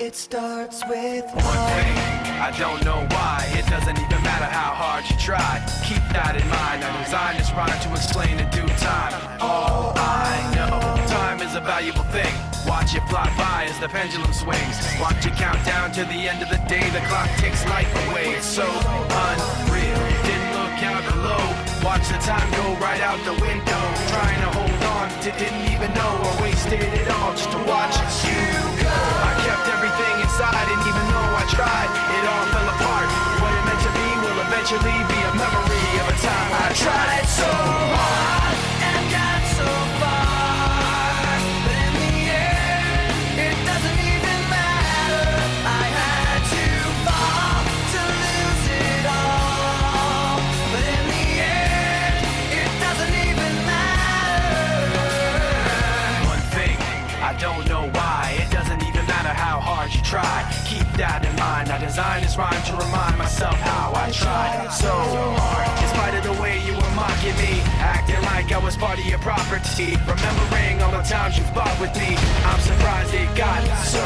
It starts with one thing, I don't know why. It doesn't even matter how hard you try. Keep that in mind. I designed this rhyme to explain in due time. All I know, time is a valuable thing. Watch it fly by as the pendulum swings. Watch it count down to the end of the day. The clock takes life away. It's so unreal. Didn't look out below. Watch the time go right out the window. Trying to hold on to didn't even know or wasted it all just to watch you go. I kept everything inside, and even though I tried, it all fell apart. What it meant to be will eventually be a memory of a time I tried so hard and got so far, but in the end, it doesn't even matter. I had to fall to lose it all, but in the end, it doesn't even matter. One thing, I don't know why. It doesn't even matter how hard you try. Keep that in mind. I designed this rhyme to remind myself how I tried so hard. In spite of the way you were mocking me, acting like I was part of your property, remembering all the times you fought with me, I'm surprised it got so.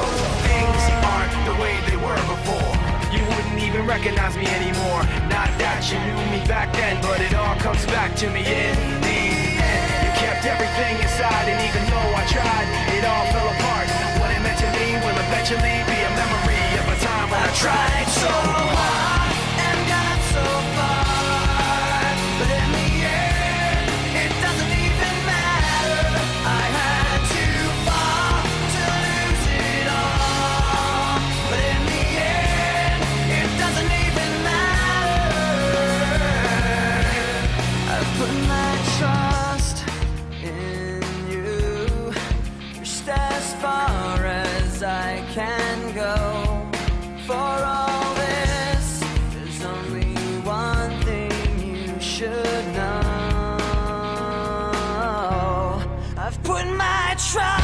Things aren't the way they were before. You wouldn't even recognize me anymore. Not that you knew me back then, but it all comes back to me in the end. You kept everything inside, and even though I tried, it all fell apart. What it meant to me will eventually be a memory of a time when I tried so hard and got so far, but in the end, it doesn't even matter. I had to fall to lose it all, but in the end, it doesn't even matter. I've put my trust in you, just as far as I can go. For all this, there's only one thing you should know. I've put my trust